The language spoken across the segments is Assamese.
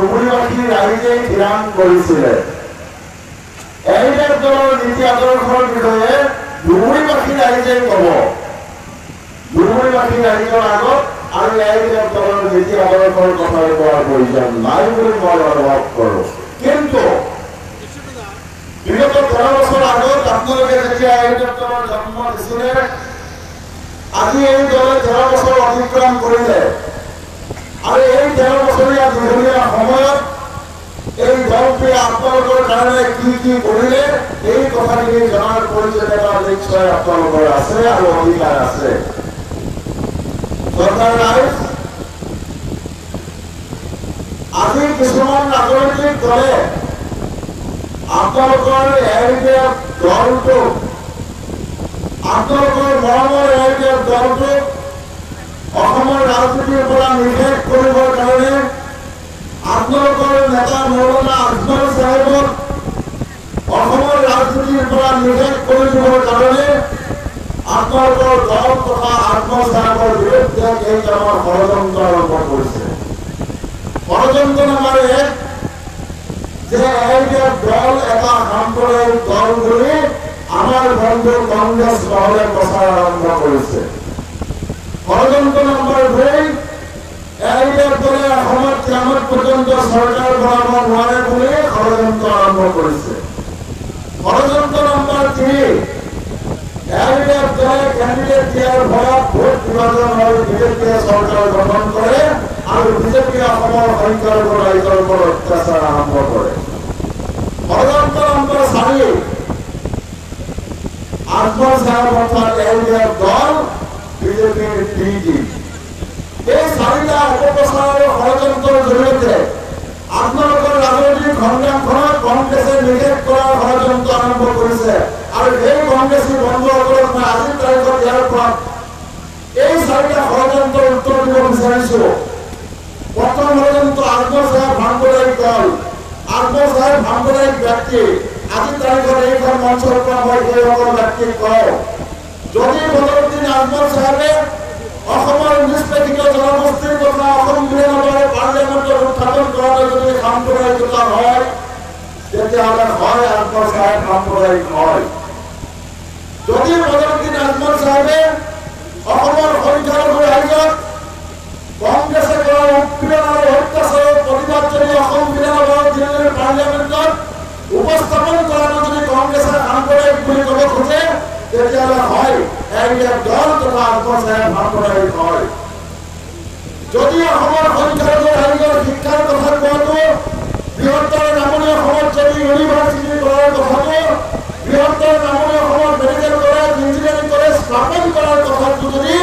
ডুবুৰীবাসী ৰাইজে থিৰাং কৰিছিলে। এৰিডাক দলৰ নীতি আদৰ্শৰ বিষয়ে ডুবুৰীবাসী ৰাইজে ক'ব, ডুবুৰীবাসী ৰাইজৰ আগত আৰু এৰিডাক দলৰ নীতি আদৰ্শৰ কথা কোৱাৰ প্ৰয়োজন নাই বুলি মই অনুভৱ কৰোঁ। কিন্তু বিগত 13 বছৰ আগত আপোনালোকে যেতিয়া এৰিডাক দলৰ জন্ম দিছিলে, আজি এই দলে 13 বছৰ অতিক্ৰম কৰিলে আৰু এই 13 বছৰীয়া দীঘলীয়া সময়ত এই দলটোৱে আপোনালোকৰ কাৰণে কি কি কৰিলে এই কথাখিনি জনাৰ প্ৰয়োজনীয়তা নিশ্চয় আপোনালোকৰ আছে আৰু অধিকাৰ আছে। চৰকাৰ ৰাইজ, আজি কিছুমান ৰাজনৈতিক দলে আপোনালোকৰ এৰিডাক দলটো, আপোনালোকৰ মৰমৰ এৰিডাক দলটোক অসমৰ ৰাজনীতিৰ পৰা নিষেধ কৰিবৰ কাৰণে আপোনালোকৰ নেতা মৌলানা আজমল চাহেবক অসমৰ ৰাজনীতিৰ পৰা নিষেধ কৰি দিবৰ কাৰণে আপোনালোকৰ দল তথা আজমল চাহেবৰ বিৰুদ্ধে কেইটামান ষড়যন্ত্ৰ আৰম্ভ কৰিছে। ষড়যন্ত্ৰ নম্বৰ 1 যে এৰিডাক দল এটা সাম্প্ৰদায়িক দল বুলি আমাৰ বন্ধু কংগ্ৰেছ দলে প্ৰচাৰ আৰম্ভ কৰিছে। ষড়যন্ত্ৰ নম্বৰ 2 এৰিডাক দলে অসমত কিয়ামত পৰ্যন্ত চৰকাৰ বনাব নোৱাৰে বুলি ষড়যন্ত্ৰ আৰম্ভ কৰিছে। ষড়যন্ত্ৰ নম্বৰ 3 এৰিডাক দলে কেণ্ডিডেট দিয়াৰ ফলত ভোট বিভাজন হৈ বিজেপিয়ে চৰকাৰ গঠন কৰে আৰু বিজেপিয়ে অসমৰ সংখ্যালঘু ৰাইজৰ ওপৰত অত্যাচাৰ আৰম্ভ কৰে। ষড়যন্ত্ৰ নম্বৰ 4 আজমল চাহেব অৰ্থাৎ এৰিডাক দল বিজেপিৰ পিডি। এই 4টা অপপ্ৰচাৰ আৰু ষড়যন্ত্ৰৰ জৰিয়তে আপোনালোকৰ ৰাজনৈতিক সংগ্ৰামখনত কংগ্ৰেছে নিষেধ কৰাৰ ষড়যন্ত্ৰ আৰম্ভ কৰিছে আৰু এই কংগ্ৰেছী বন্ধুসকলক মই আজিৰ তাৰিখত ইয়াৰ পৰা এই 4টা ষড়যন্ত্ৰৰ উত্তৰ দিব বিচাৰিছো। প্ৰথম ষড়যন্ত্ৰ আজমল চাহেব সাম্প্ৰদায়িক দল, আজমল চাহেব সাম্প্ৰদায়িক ব্যক্তি। আজিৰ তাৰিখত এইখন মঞ্চৰ পৰা মই সেইসকল ব্যক্তিক কওঁ, যদি বদৰুদ্দিন আজমল চাহেবে অসমৰ নিষ্পেষিত জনগোষ্ঠীৰ কথা অসম বিধানসভাৰ পাৰ্লিয়ামেণ্টত উত্থাপন কৰাটো যদি সাম্প্ৰদায়িকতা হয়, তেতিয়াহ'লে হয় আজমল চাহেব সাম্প্ৰদায়িক হয়। যদি বদৰুদ্দিন আজমল চাহেবে অসমৰ সংখ্যালঘু ৰাইজক কংগ্ৰেছে কৰা উৎপীড়ন আৰু অত্যাচাৰৰ প্ৰতিবাদ যদি অসম বিধানসভাৰ দিল্লীৰ পাৰ্লিয়ামেণ্টত উপস্থাপন কৰাটো যদি কংগ্ৰেছে সাম্প্ৰদায়িক বুলি ক'ব খোজে, তেতিয়াহ'লে হয় এৰিডাক দল তথা আজমল চাহেব সাম্প্ৰদায়িক হয়। যদি অসমৰ সংখ্যালঘু ৰাইজৰ শিক্ষাৰ কথা কোৱাটো, বৃহত্তৰ নামনি অসমত যদি ইউনিভাৰ্চিটি কৰাৰ কথাটো, বৃহত্তৰ নামনি অসমত মেডিকেল কলেজ, ইঞ্জিনিয়াৰিং কলেজ স্থাপন কৰাৰ কথাটো যদি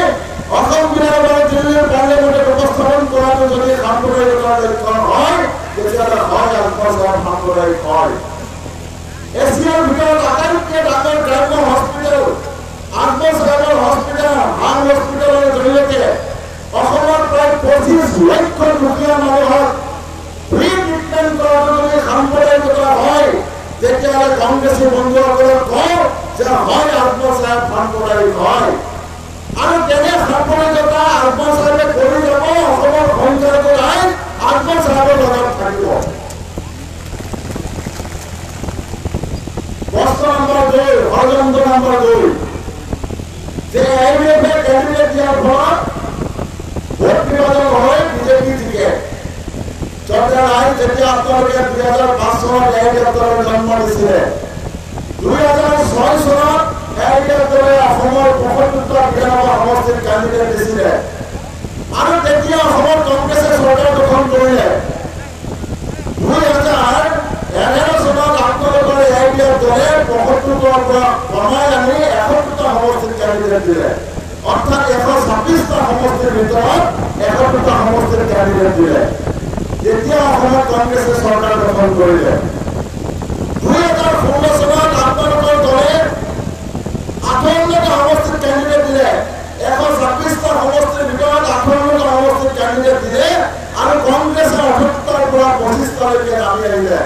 অসম বিধানসভাৰ দিল্লীৰ পাৰ্লিয়ামেণ্টত উপস্থাপন কৰাটো যদি সাম্প্ৰদায়িকতাৰ লক্ষণ হয়, তেতিয়াহ'লে হয় আজমল চাহেব সাম্প্ৰদায়িক হয়। এছিয়াৰ ভিতৰত আটাইতকৈ ডাঙৰ গ্ৰাম্য হস্পিটেল আজমল চাহেবৰ হস্পিটেল, হাং হস্পিটেলৰ জৰিয়তে অসমৰ প্ৰায় 25 লক্ষ দুখীয়া মানুহক ফ্ৰী ট্ৰিটমেণ্ট কৰাটো যদি সাম্প্ৰদায়িকতা হয়, তেতিয়াহ'লে কংগ্ৰেছী বন্ধুসকলক কওঁ যে হয় আজমল চাহেব সাম্প্ৰদায়িক হয়। আৰু তেনে সাম্প্ৰদায়িকতা আজমল চাহেবে কৰি যাব, অসমৰ সংখ্যালঘু ৰাইজ আজমল চাহেবৰ লগত থাকিব। প্ৰশ্ন নম্বৰ 2, ষড়যন্ত্ৰ নম্বৰ 2 যে এৰিডাকে কেণ্ডিডেট দিয়াৰ ফলত ভোট বিভাজন হৈ বিজেপি জিকে। চৰকাৰ ৰাইজ, যেতিয়া আপোনালোকে 2005 চনত এৰিডাক দলৰ জন্ম দিছিলে, 2006 চনত এৰিডাক দলে অসমৰ 75টা বিধানসভা সমষ্টিত কেণ্ডিডেট দিছিলে আৰু তেতিয়া অসমত কংগ্ৰেছে চৰকাৰ গঠন কৰিলে। 2011 চনত আপোনালোকৰ এৰিডাক দলে 75টাৰ পৰা কমাই আনি 71টা সমষ্টিত কেণ্ডিডেট দিলে, অৰ্থাৎ 126টা সমষ্টিৰ ভিতৰত 71টা সমষ্টিত কেণ্ডিডেট দিলে। তেতিয়া অসমত কংগ্ৰেছে চৰকাৰ গঠন কৰিলে। 2016 চনত আপোনালোকৰ দলে 58টা সমষ্টিত কেণ্ডিডেট দিলে, 126টা সমষ্টিৰ ভিতৰত 58টা সমষ্টিত কেণ্ডিডেট দিলে আৰু কংগ্ৰেছে 78টাৰ পৰা 25টালৈকে নামি আহিলে।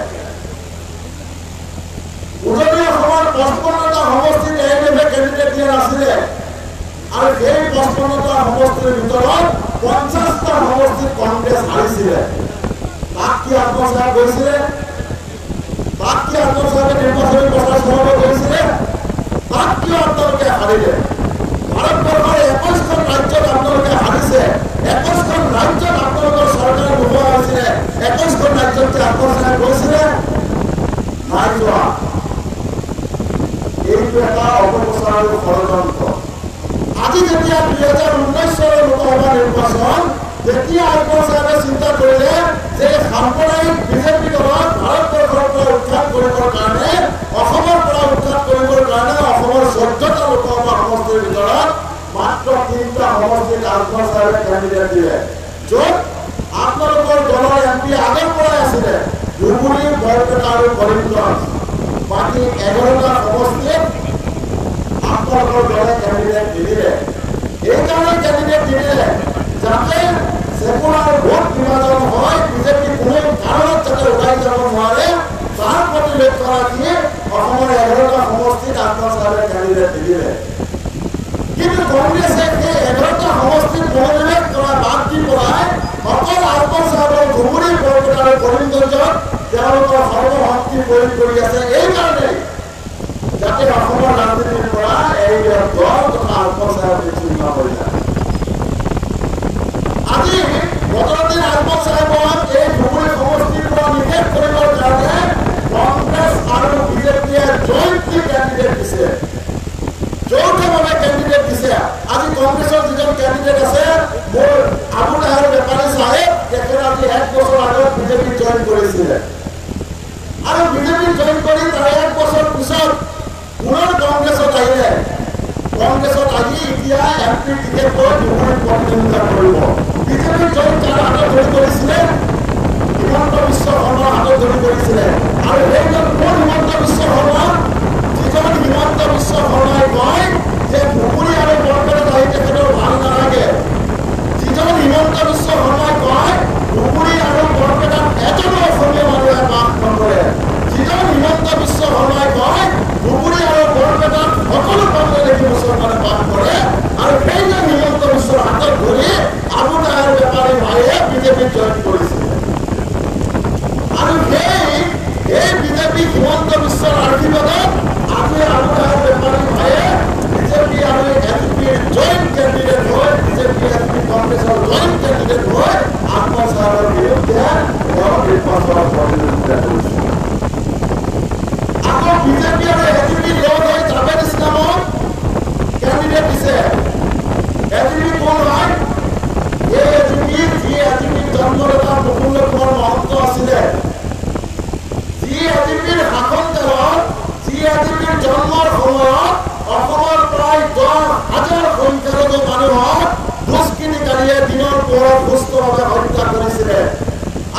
উজনি অসমৰ 55টা সমষ্টিত এৰিডাকে কেণ্ডিডেট দিয়া নাছিলে আৰু সেই 55টা সমষ্টিৰ ভিতৰত 50টা সমষ্টিত কংগ্ৰেছ হাৰিছিলে। তাক কি আত্মসাৎ কৰিছিলে, তাক কি আত্মসাতে নিৰ্বাচনী প্ৰচাৰ চলাব কৰিছিলে, তাক কিয় আপোনালোকে হাৰিলে? ভাৰতবৰ্ষৰ 21খন ৰাজ্যত আপোনালোকে হাৰিছে, 21খন ৰাজ্যত আপোনালোকৰ চৰকাৰ নোহোৱা হৈছিলে, 21খন ৰাজ্যত আত্মসাৎ কৰিছিলে নাই যোৱা। এইটো এটা অপপ্ৰচাৰ আৰু ষড়যন্ত্ৰ। আজি যেতিয়া 2019 চনৰ লোকসভা নিৰ্বাচন, তেতিয়া আত্মসাতে চিন্তা কৰিলে যে সাম্প্ৰদায়িক বিজেপি দলক ভাৰতবৰ্ষৰ পৰা উৎখাত কৰিবৰ কাৰণে, অসমৰ পৰা উৎখাত কৰিবৰ কাৰণে অসমৰ 14টা লোকসভা সমষ্টিৰ ভিতৰত মাত্ৰ 3টা সমষ্টিত আত্মসাতে কেণ্ডিডেট দিলে, য'ত আপোনালোকৰ দলৰ এমপি আগৰ পৰাই আছিলে ধুবুৰী, বৰপেটা আৰু কৰিমগঞ্জ। বাকী 11টা সমষ্টিত আপোনালোকৰ দলে কেণ্ডিডেট নিদিলে। এইকাৰণে কেণ্ডিডেট নিদিলে যাতে চেকুলাৰ ভোট বিভাজন হয়, বিজেপি কোনো কাৰণত যাতে ওলাই যাব নোৱাৰে, তাৰ প্ৰতি লক্ষ্য ৰাখি অসমৰ 11টা সমষ্টিত আত্মসাতে কেণ্ডিডেট নিদিলে। কিন্তু কংগ্ৰেছে সেই 11টা সমষ্টিত মনোনিৱেশ কৰা বাদ দি পেলাই অকল আত্মসাতৰ ধুবুৰী, বৰপেটা আৰু কৰিমগঞ্জত তেওঁলোকৰ সৰ্বশক্তি প্ৰয়োগ কৰি আছে। এইকাৰণেই যাতে অসমৰ ৰাজনীতিৰ পৰা এই দল তথা আত্মসাত বিচ্ছিন্ন হৈ যায়। আজি বদৰুদ্দিন আহমেদ সাহেবক এই ধুবুৰী সমষ্টিৰ পৰা নিষেধ কৰিবৰ কাৰণে কংগ্ৰেছ আৰু বিজেপিয়ে জয়ন্তী কেণ্ডিডেট দিছে, যৌথভাৱে কেণ্ডিডেট দিছে। আজি কংগ্ৰেছৰ যিজন কেণ্ডিডেট আছে মোৰ আবু তাহেৰ বেপাৰী চাহেব, তেখেতে আজি 1 বছৰ আগত বিজেপি জইন কৰিছিলে আৰু বিজেপি জইন কৰি তাৰ 1 বছৰ পিছত পুনৰ কংগ্ৰেছত আহিলে। কংগ্ৰেছত আহি এতিয়া এমপি টিকেট লৈ ধুবুৰীত প্ৰতিদ্বন্দ্বিতা কৰিব। বিজেপি জইন কাৰ হাতত ধৰি কৰিছিলে? হিমন্ত বিশ্ব শৰ্মাৰ হাতত ধৰি কৰিছিলে। আৰু সেইজন কোন হিমন্ত বিশ্ব শৰ্মা? যিজন হিমন্ত বিশ্ব শৰ্মাই কয় যে ধুবুৰী আৰু বৰপেটাত আহি তেখেতৰ ভাল নালাগে, যিজন হিমন্ত বিশ্ব শৰ্মাই কয় ধুবুৰী আৰু বৰপেটাত এজনো অসমীয়া মানুহে বাস নকৰে, যিজন হিমন্ত বিশ্ব শৰ্মাই কয় ধুবুৰী আৰু বৰপেটাত সকলো বাংলাদেশী মুছলমানে বাস কৰে, আৰু সেইজন হিমন্ত বিশ্বৰ হাতত ধৰি আবু তাহেৰ বেপাৰী ভাইয়ে বিজেপিত জইন কৰিছিলে। আৰু সেই বিজেপি হিমন্ত বিশ্বৰ আশীৰ্বাদত আজি আবু তাহেৰ বেপাৰী ভাইয়ে বিজেপি আৰু এনপিৰ জইণ্ট কেণ্ডিডেট হৈ, বিজেপি এনপি কংগ্ৰেছৰ জইণ্ট কেণ্ডিডেট হৈ আত্মসাতৰ বিৰুদ্ধে তেওঁ নিৰ্বাচনত প্ৰতিদ্বন্দ্বিতা কৰিছে। আকৌ বিজেপি আৰু এনপি লগ হৈ জাভেদ ইছলামক কেণ্ডিডেট দিছে। এনপি কোন হয়? এই এনপিৰ জন্মদাতা প্ৰফুল্ল কুমাৰ মহন্ত আছিলে, যি এনপিৰ শাসন কালত, যি এনপিৰ জন্মৰ সময়ত অসমৰ প্ৰায় 10,000 সংখ্যালঘু মানুহক দুষ্কৃতিকাৰীয়ে দিনৰ পোহৰত সুস্থভাৱে হত্যা কৰিছিলে।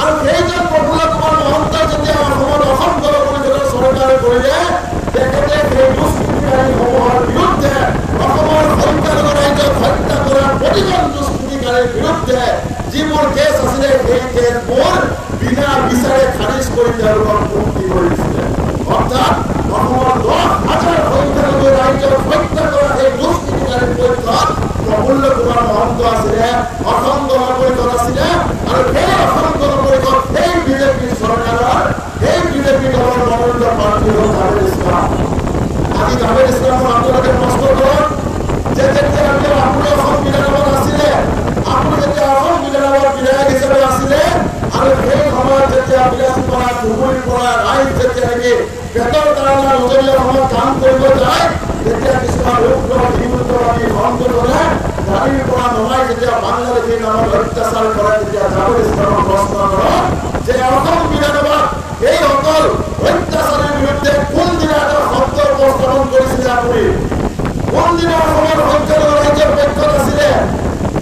আৰু সেইজন প্ৰফুল্ল কুমাৰ মহন্তই যেতিয়া অসমত অসম গণ পৰিষদৰ চৰকাৰ কৰিলে, তেখেতে সেই দুষ্কৃতিকাৰীসমূহৰ বিৰুদ্ধে, অসমৰ সংখ্যালঘু ৰাইজক হত্যা কৰা প্ৰতিজন দুষ্কৃতিকাৰীৰ বিৰুদ্ধে যিবোৰ কেছ আছিলে, সেই কেছবোৰ বিনা বিচাৰে খাৰিজ কৰি তেওঁলোকক মুক্তি কৰিছিলে। অৰ্থাৎ অসমৰ 10,000 সংখ্যালঘু ৰাইজক হত্যা কৰা সেই দুষ্কৃতিকাৰীৰ পক্ষত প্ৰফুল্ল কুমাৰ মহন্ত আছিলে, অসম গণ পৰিষদ আছিলে। আৰু সেই অসম গণ পৰিষদ সেই বিজেপি চৰকাৰৰ, সেই বিজেপি দলৰ মনোনীত প্ৰাৰ্থী হ'ল জাভেদ ইছলাম। আজি জাভেদ ইছলামক আপোনালোকে প্ৰশ্ন কৰক যে যেতিয়া আপুনি অসম বিধানসভাত আছিলে, আপুনি যেতিয়া অসম বিধানসভাৰ বিধায়ক হিচাপে আছিলে, আৰু সেই সময়ত যেতিয়া বিলাসীৰ পৰা ধুবুৰীৰ পৰা ৰাইজ যেতিয়া নেকি পেটৰ কাৰণে উজলীয়া সময়ত কাম কৰিব যায়, তেতিয়া কিছুমান হিন্দুত্ববাদী সংগঠনে গাড়ীৰ পৰা নমাই যেতিয়া বাংলাদেশীৰ নামত অত্যাচাৰ কৰে, তেতিয়া জাভেদ ইছলামক প্ৰশ্ন কৰক যে অসম বিধানসভাত এই অকল অত্যাচাৰৰ বিৰুদ্ধে কোনদিনা এটা শব্দ উপস্থাপন কৰিছিলে আপুনি? কোনদিনা অসমৰ সংখ্যালঘু ৰাইজৰ পক্ষত আছিলে?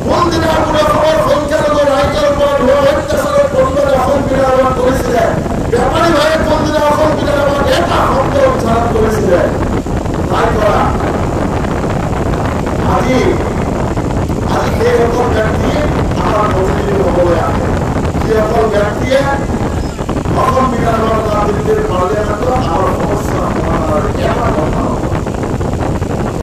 কোনদিনা আপুনি অসমৰ সংখ্যালঘু ৰাইজৰ ওপৰত হোৱা অত্যাচাৰৰ প্ৰতিবাদ অসম বিধানসভাত কৰিছিলে? বেপাৰী ভাইয়ে কোনদিনা অসম বিধানসভাত এটা শব্দ উচ্চাৰণ কৰিছিলে? নাই কৰা। আজি সেইসকল ব্যক্তি আমাৰ প্ৰতিনিধি হ'বলৈ আহে, যিসকল ব্যক্তিয়ে অসম বিধানসভাৰ ৰাজনীতিৰ পাৰ্লিয়ামেণ্টত আমাৰ সমস্যা সমাধানৰ এটা কথা